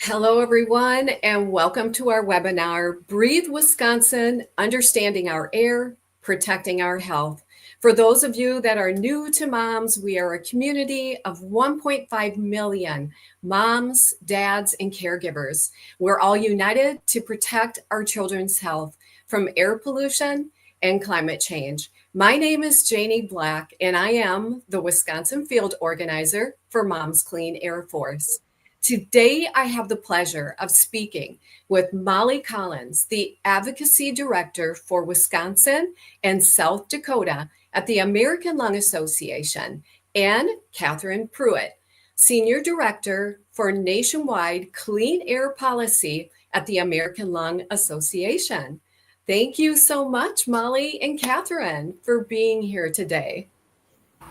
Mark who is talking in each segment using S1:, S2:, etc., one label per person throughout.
S1: Hello, everyone, and welcome to our webinar, Breathe Wisconsin, Understanding Our Air, Protecting Our Health. For those of you that are new to moms, we are a community of 1.5 million moms, dads, and caregivers. We're all united to protect our children's health from air pollution and climate change. My name is Janie Black, and I am the Wisconsin Field Organizer for Moms Clean Air Force. Today, I have the pleasure of speaking with Molly Collins, the Advocacy Director for Wisconsin and South Dakota at the American Lung Association, and Catherine Pruitt, Senior Director for Nationwide Clean Air Policy at the American Lung Association. Thank you so much, Molly and Catherine, for being here today.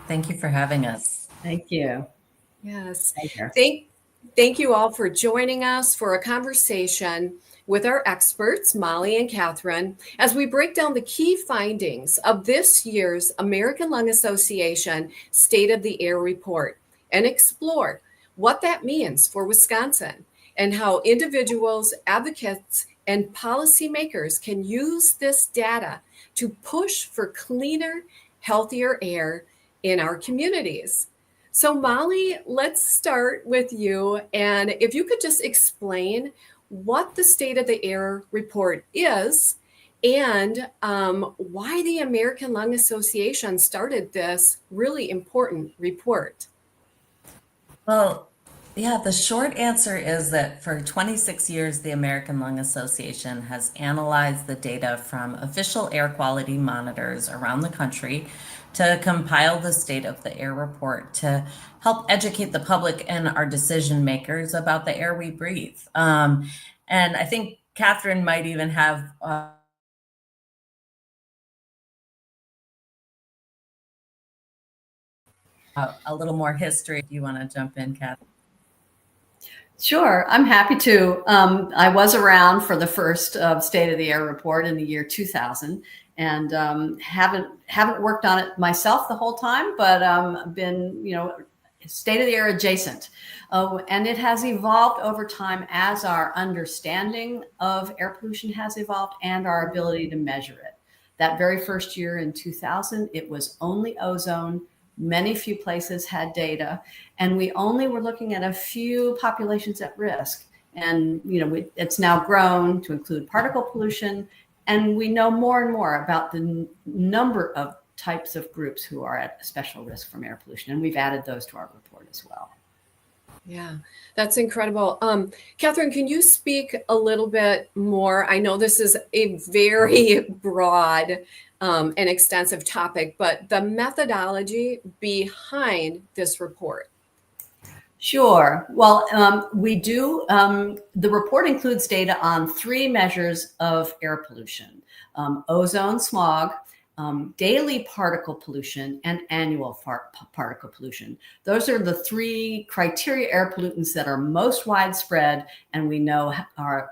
S2: Thank you for having us.
S3: Thank you.
S1: Yes. Thank you all for joining us for a conversation with our experts, Molly and Catherine, as we break down the key findings of this year's American Lung Association State of the Air Report and explore what that means for Wisconsin and how individuals, advocates, and policymakers can use this data to push for cleaner, healthier air in our communities. So Molly, let's start with you. And if you could just explain what the State of the Air Report is and why the American Lung Association started this really important report.
S2: Well, yeah, the short answer is that for 26 years, the American Lung Association has analyzed the data from official air quality monitors around the country to compile the State of the Air Report to help educate the public and our decision makers about the air we breathe. And I think Catherine might even have a little more history. Do you want to jump in, Catherine?
S3: Sure, I'm happy to. I was around for the first State of the Air Report in the year 2000, and haven't worked on it myself the whole time, but been state of the air adjacent. And it has evolved over time as our understanding of air pollution has evolved and our ability to measure it. That very first year in 2000, it was only ozone. Many few places had data, and we only were looking at a few populations at risk. And it's now grown to include particle pollution, and we know more and more about the number of types of groups who are at special risk from air pollution, and we've added those to our report as well.
S1: Yeah, that's incredible. Catherine, can you speak a little bit more? I know this is a very broad and extensive topic, but the methodology behind this report.
S3: Sure. Well, we do. The report includes data on 3 measures of air pollution: ozone, smog, daily particle pollution, and annual particle pollution. Those are the 3 criteria air pollutants that are most widespread and we know are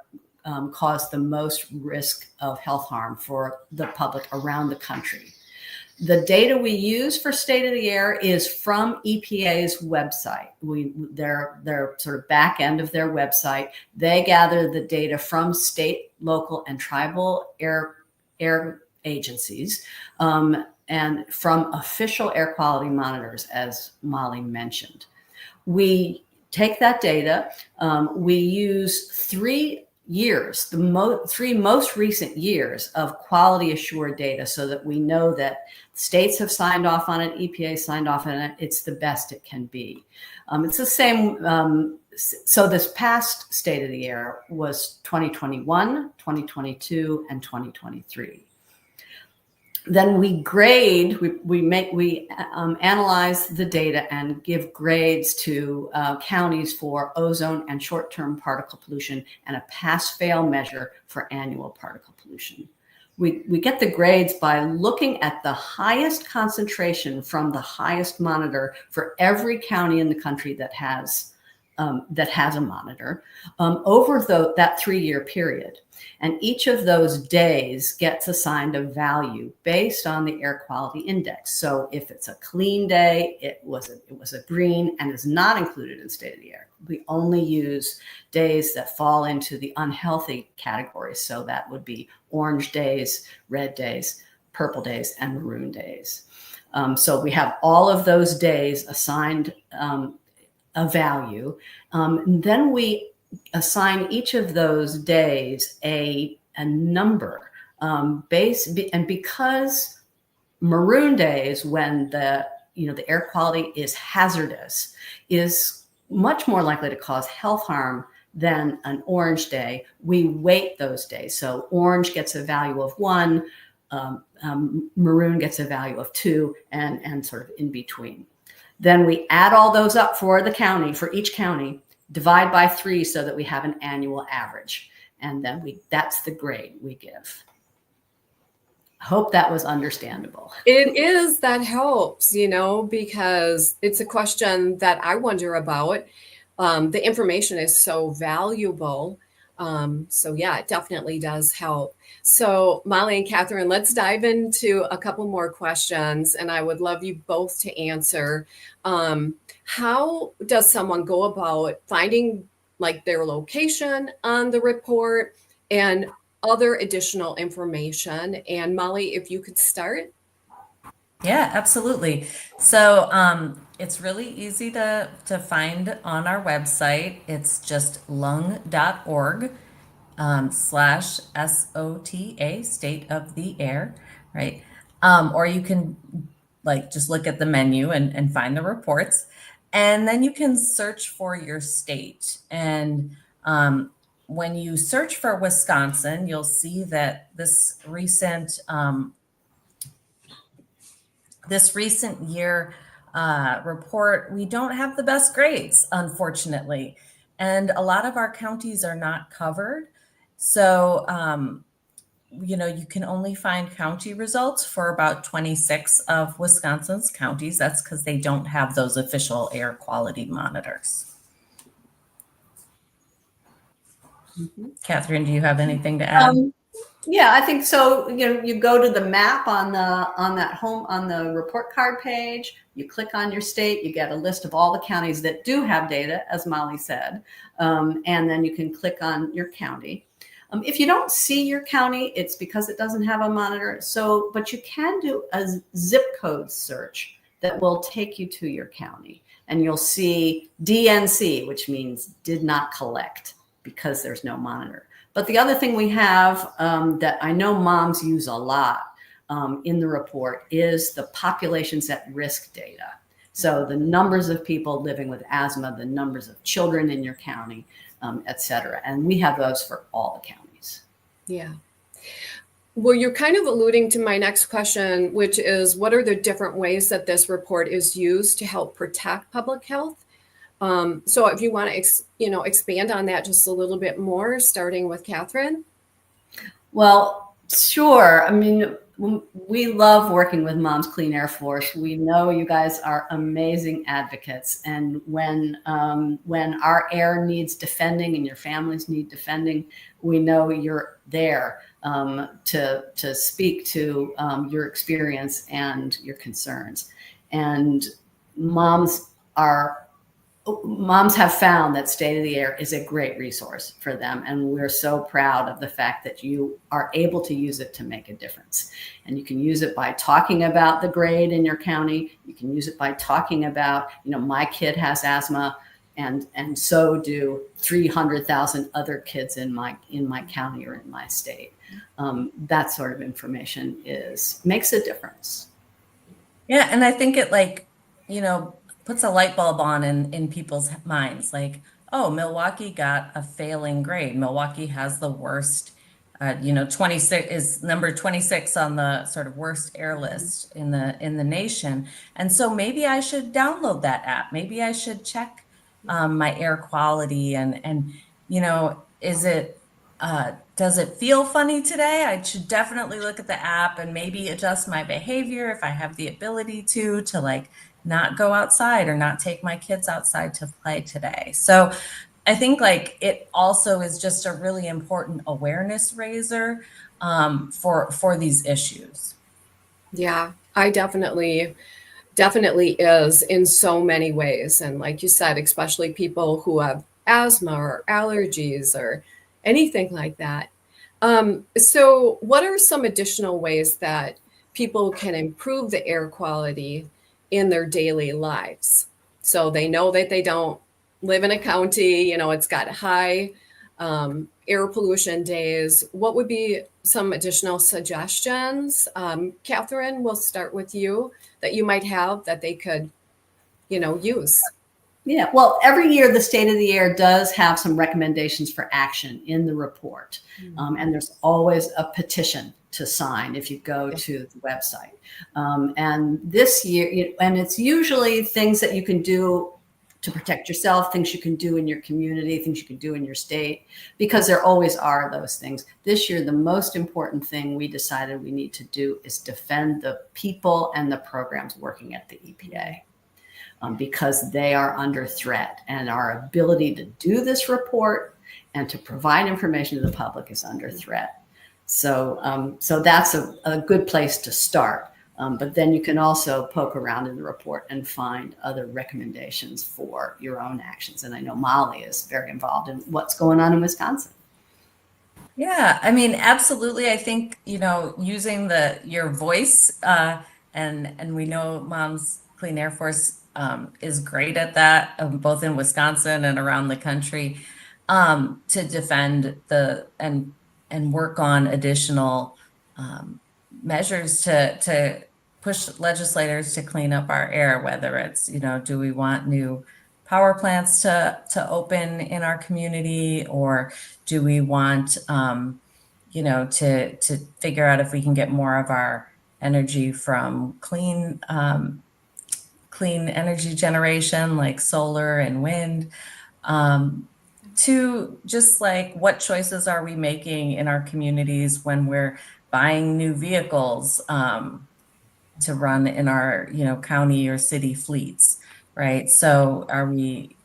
S3: cause the most risk of health harm for the public around the country. The data we use for State of the Air is from EPA's website. Their sort of back end of their website. They gather the data from state, local, and tribal air agencies, and from official air quality monitors, as Molly mentioned. We take that data, we use 3 years, the 3 most recent years of quality assured data, so that we know that states have signed off on it, EPA signed off on it, it's the best it can be. It's the same, so this past State of the Air was 2021, 2022, and 2023. Then we grade, we analyze the data and give grades to counties for ozone and short-term particle pollution, and a pass-fail measure for annual particle pollution. We get the grades by looking at the highest concentration from the highest monitor for every county in the country that has that has a monitor over that 3-year period. And each of those days gets assigned a value based on the air quality index. So if it's a clean day, it was a green and is not included in state of the air. We only use days that fall into the unhealthy category. So that would be orange days, red days, purple days, and maroon days. So we have all of those days assigned a value. And then we assign each of those days a number and because maroon days, when the air quality is hazardous, is much more likely to cause health harm than an orange day, we weight those days. So orange gets a value of 1, maroon gets a value of 2, and sort of in between. Then we add all those up for the county, for each county, divide by 3 so that we have an annual average. And then that's the grade we give. Hope that was understandable.
S1: It is, that helps, because it's a question that I wonder about. The information is so valuable. So yeah, it definitely does help. So Molly and Catherine, let's dive into a couple more questions, and I would love you both to answer. How does someone go about finding their location on the report and other additional information? And Molly, if you could start.
S2: Yeah, absolutely. So it's really easy to find on our website. It's just lung.org /SOTA, state of the air, right? Or you can just look at the menu and find the reports. And then you can search for your state. And when you search for Wisconsin, you'll see that this recent year report, we don't have the best grades, unfortunately. And a lot of our counties are not covered. So, you can only find county results for about 26 of Wisconsin's counties. That's because they don't have those official air quality monitors. Mm-hmm. Catherine, do you have anything to add?
S3: Yeah, I think so. You go to the map on the report card page, you click on your state, you get a list of all the counties that do have data, as Molly said, and then you can click on your county. If you don't see your county, it's because it doesn't have a monitor. But you can do a zip code search that will take you to your county, and you'll see DNC, which means did not collect, because there's no monitor. But the other thing we have that I know moms use a lot in the report is the populations at risk data. So the numbers of people living with asthma, the numbers of children in your county, et cetera. And we have those for all the counties.
S1: Yeah. Well, you're kind of alluding to my next question, which is, what are the different ways that this report is used to help protect public health? So if you want to, expand on that just a little bit more, starting with Catherine.
S3: Well, sure. I mean, we love working with Moms Clean Air Force. We know you guys are amazing advocates. And when our air needs defending and your families need defending, we know you're there to speak to your experience and your concerns. And moms have found that State of the Air is a great resource for them. And we're so proud of the fact that you are able to use it to make a difference. And you can use it by talking about the grade in your county. You can use it by talking about, my kid has asthma, and so do 300,000 other kids in my county or in my state. That sort of information makes a difference.
S2: Yeah. And I think it puts a light bulb on in people's minds, oh, Milwaukee got a failing grade. Milwaukee has the worst, 26 is number 26 on the sort of worst air list in the nation. And so maybe I should download that app. Maybe I should check my air quality and is it does it feel funny today? I should definitely look at the app and maybe adjust my behavior if I have the ability to like not go outside or not take my kids outside to play today. So I think like it also is just a really important awareness raiser for these issues.
S1: Yeah, I definitely is in so many ways. And like you said, especially people who have asthma or allergies or anything like that. So, what are some additional ways that people can improve the air quality in their daily lives? So they know that they don't live in a county, it's got high air pollution days. What would be some additional suggestions? Catherine, we'll start with you that you might have that they could, use.
S3: Yeah, well, every year the State of the Air does have some recommendations for action in the report. And there's always a petition to sign if you go to the website. And this year, and it's usually things that you can do to protect yourself, things you can do in your community, things you can do in your state, because there always are those things. This year, the most important thing we decided we need to do is defend the people and the programs working at the EPA. Because they are under threat, and our ability to do this report and to provide information to the public is under threat. So, so that's a good place to start. But then you can also poke around in the report and find other recommendations for your own actions. And I know Molly is very involved in what's going on in Wisconsin.
S2: Yeah, I mean, absolutely. I think, using your voice, and we know Moms Clean Air Force is great at that, both in Wisconsin and around the country, to defend and work on additional measures to push legislators to clean up our air, whether it's, do we want new power plants to open in our community, or do we want, to figure out if we can get more of our energy from clean energy generation like solar and wind, to just like what choices are we making in our communities when we're buying new vehicles to run in our county or city fleets, right? So are we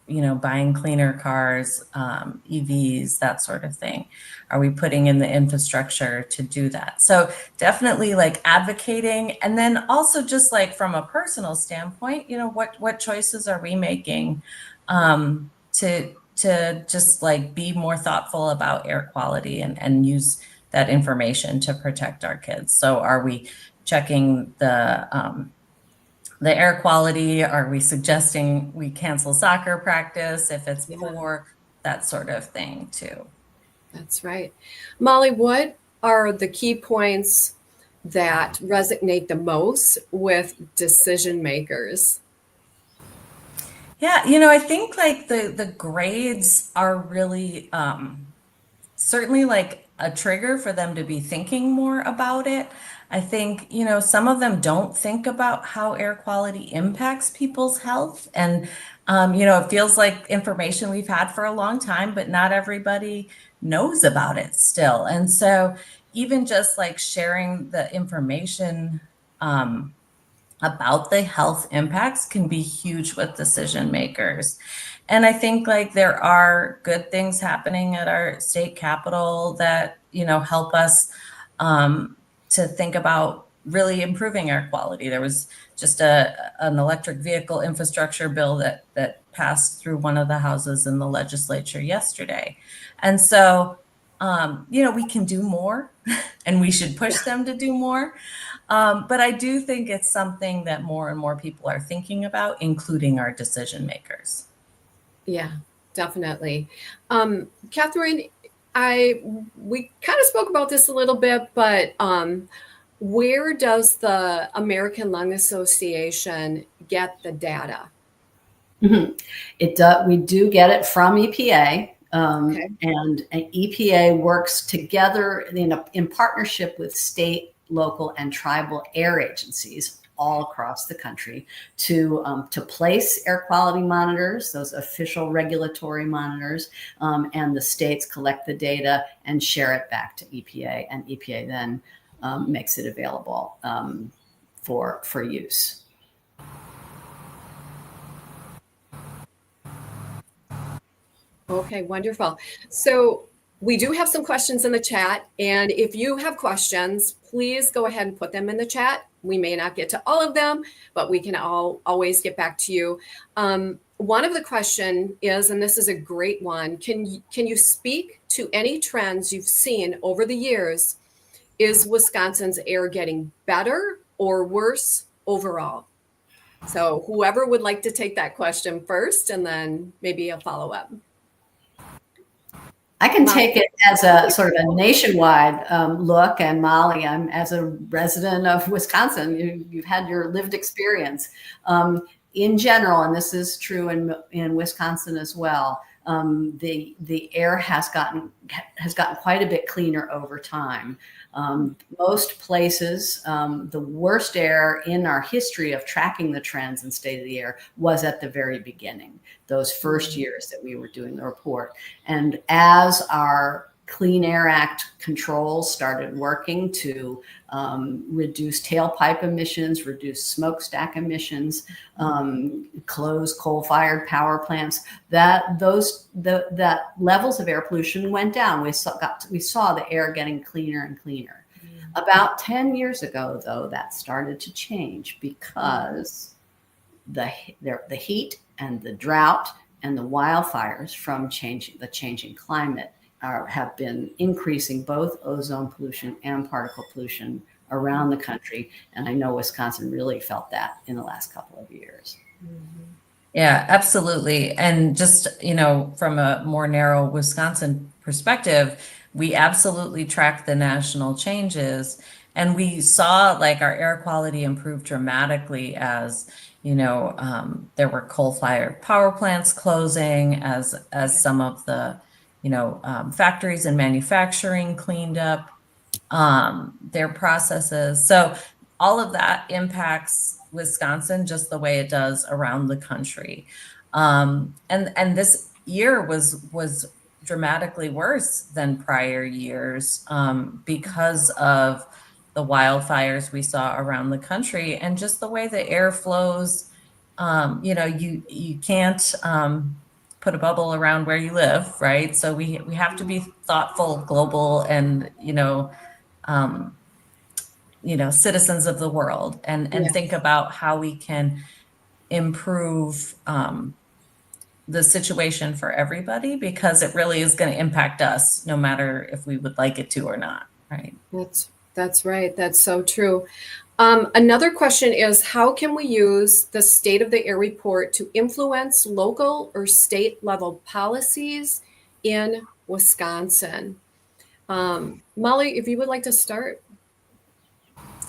S2: buying cleaner cars, EVs, that sort of thing? Are we putting in the infrastructure to do that? So definitely like advocating, and then also just like from a personal standpoint, what choices are we making to just like be more thoughtful about air quality and use that information to protect our kids. So are we checking the air quality? Are we suggesting we cancel soccer practice if it's poor? That sort of thing too.
S1: That's right. Molly, what are the key points that resonate the most with decision makers?
S2: Yeah, I think like the grades are really certainly like a trigger for them to be thinking more about it. I think, some of them don't think about how air quality impacts people's health. And, it feels like information we've had for a long time, but not everybody knows about it still. And so even just like sharing the information about the health impacts can be huge with decision makers. And I think like there are good things happening at our state capitol that, help us to think about really improving air quality. There was just an electric vehicle infrastructure bill that passed through one of the houses in the legislature yesterday. And so, we can do more and we should push them to do more. But I do think it's something that more and more people are thinking about, including our decision makers.
S1: Yeah, definitely. Catherine, we kind of spoke about this a little bit, but where does the American Lung Association get the data?
S3: It does. We do get it from EPA, and EPA works together in partnership with state, local, and tribal air agencies all across the country to place air quality monitors, those official regulatory monitors, and the states collect the data and share it back to EPA, and EPA then makes it available for use.
S1: Okay, wonderful. So we do have some questions in the chat, and if you have questions, please go ahead and put them in the chat. We may not get to all of them, but we can always get back to you. One of the question is, and this is a great one, can you speak to any trends you've seen over the years? Is Wisconsin's air getting better or worse overall? So whoever would like to take that question first, and then maybe a follow-up.
S3: I can take it as a sort of a nationwide look. And Molly, I'm as a resident of Wisconsin, you've had your lived experience. In general, and this is true in Wisconsin as well, the air has gotten quite a bit cleaner over time. Most places, the worst air in our history of tracking the trends in state of the air was at the very beginning, those first years that we were doing the report. And as our Clean Air Act controls started working to reduce tailpipe emissions, reduce smokestack emissions, close coal-fired power plants, that levels of air pollution went down. We saw the air getting cleaner and cleaner. About 10 years ago, though, that started to change because the heat and the drought and the wildfires from the changing climate have been increasing both ozone pollution and particle pollution around the country. And I know Wisconsin really felt that in the last couple of years.
S2: Yeah, absolutely. And just, from a more narrow Wisconsin perspective, we absolutely tracked the national changes. And we saw like our air quality improve dramatically as, there were coal-fired power plants closing, as some of the factories and manufacturing cleaned up their processes. So all of that impacts Wisconsin just the way it does around the country. And this year was dramatically worse than prior years because of the wildfires we saw around the country and just the way the air flows. You can't put a bubble around where you live, right? So we have to be thoughtful, global, and citizens of the world, and
S1: Yes.
S2: think about how we can improve the situation for everybody, because it really is going to impact us, no matter if we would like it to or not, right?
S1: That's right. That's so true. Another question is, how can we use the State of the Air report to influence local or state level policies in Wisconsin? Molly, if you would like to start.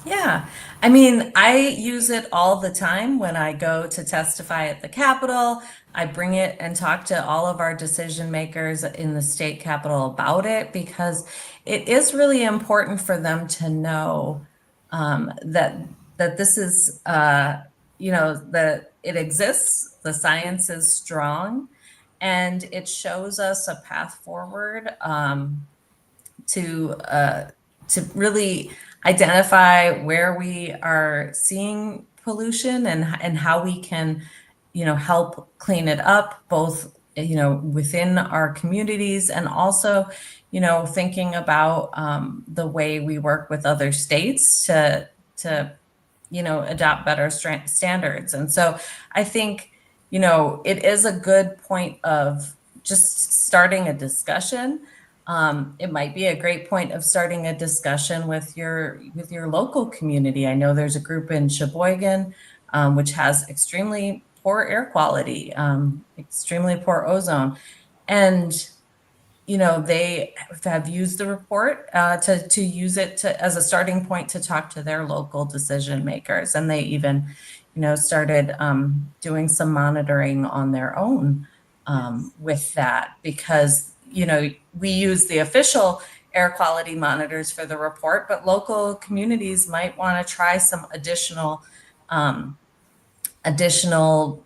S2: Yeah, I mean, I use it all the time when I go to testify at the Capitol. I bring it and talk to all of our decision makers in the state capitol about it, because it is really important for them to know that this is, that it exists, the science is strong, and it shows us a path forward to really identify where we are seeing pollution and how we can, help clean it up, both, within our communities, and also, thinking about the way we work with other states to adopt better standards. And so I think, it is a good point of just starting a discussion. It might be a great point of starting a discussion with your local community. I know there's a group in Sheboygan, which has extremely poor air quality, extremely poor ozone. And, they have used the report to use it as a starting point to talk to their local decision makers. And they even, started doing some monitoring on their own with that, because we use the official air quality monitors for the report, but local communities might want to try some additional additional,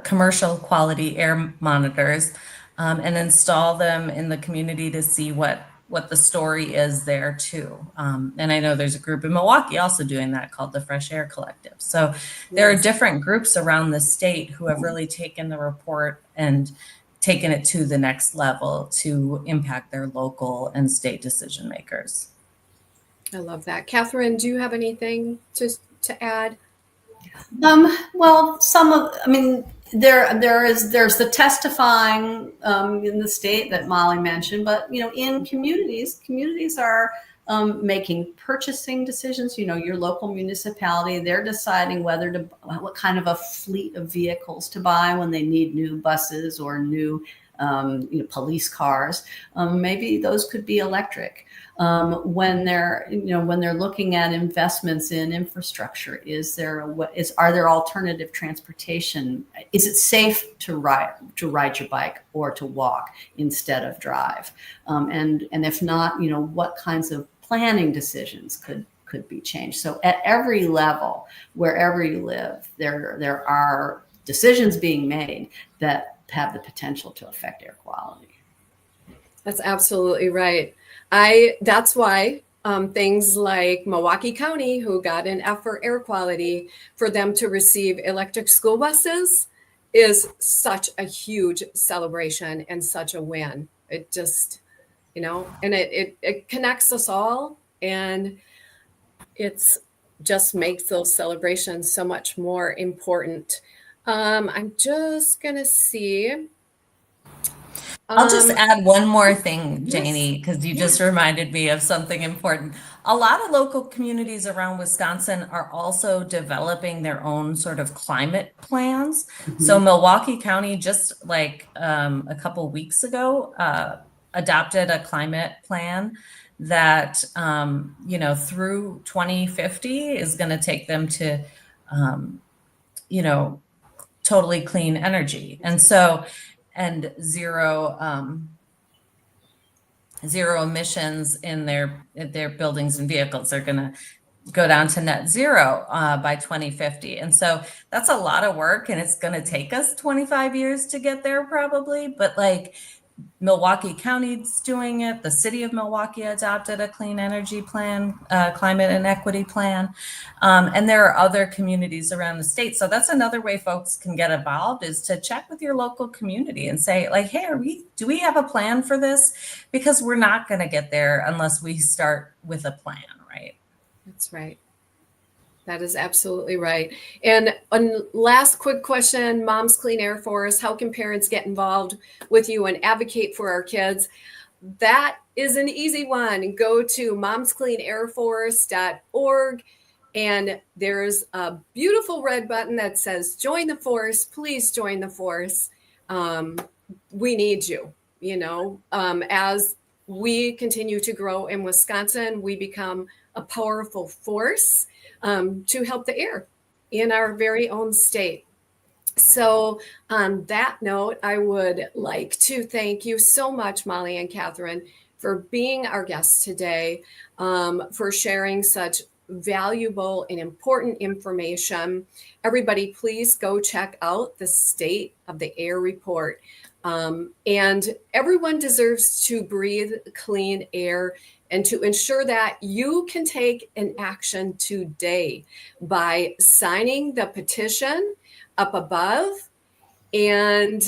S2: commercial quality air monitors, and install them in the community to see what the story is there too. And I know there's a group in Milwaukee also doing that called the Fresh Air Collective. So there are different groups around the state who have really taken the report and taken it to the next level to impact their local and state decision makers.
S1: I love that. Catherine, do you have anything to add?
S3: Well, there's the testifying in the state that Molly mentioned, but in communities are making purchasing decisions. Your local municipality, they're deciding what kind of a fleet of vehicles to buy when they need new buses or new police cars. Maybe those could be electric. When they're looking at investments in infrastructure, are there alternative transportation? Is it safe to ride your bike or to walk instead of drive? And if not, what kinds of planning decisions could be changed? So at every level, wherever you live, there are decisions being made that have the potential to affect air quality.
S1: That's absolutely right. That's why things like Milwaukee County, who got an F for air quality, for them to receive electric school buses is such a huge celebration and such a win. It just, and it connects us all, and it's just makes those celebrations so much more important. I'm just gonna see.
S2: I'll just add one more thing, Janie, because you just reminded me of something important. A lot of local communities around Wisconsin are also developing their own sort of climate plans. Mm-hmm. So Milwaukee County, just like a couple weeks ago, adopted a climate plan that, through 2050 is going to take them to, totally clean energy. And so, and zero emissions in their buildings and vehicles. They're going to go down to net zero by 2050. And so that's a lot of work, and it's going to take us 25 years to get there probably. But like Milwaukee County's doing it. The city of Milwaukee adopted a clean energy plan, climate and equity plan. And there are other communities around the state. So that's another way folks can get involved, is to check with your local community and say, like, hey, do we have a plan for this? Because we're not going to get there unless we start with a plan, right?
S1: That's right. That is absolutely right. And last quick question, Moms Clean Air Force, how can parents get involved with you and advocate for our kids? That is an easy one. Go to momscleanairforce.org, and there's a beautiful red button that says join the force. Please join the force. We need you, as we continue to grow in Wisconsin, we become a powerful force to help the air in our very own state. So on that note, I would like to thank you so much, Molly and Catherine, for being our guests today, for sharing such valuable and important information. Everybody, please go check out the State of the Air report. And everyone deserves to breathe clean air, and to ensure that you can take an action today by signing the petition up above and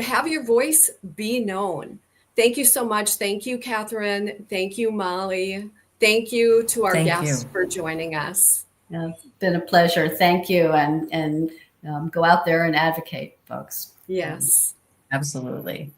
S1: have your voice be known. Thank you so much. Thank you, Catherine. Thank you, Molly. Thank you to our guests for joining us.
S3: It's been a pleasure. Thank you. And go out there and advocate, folks.
S1: Yes.
S2: Absolutely.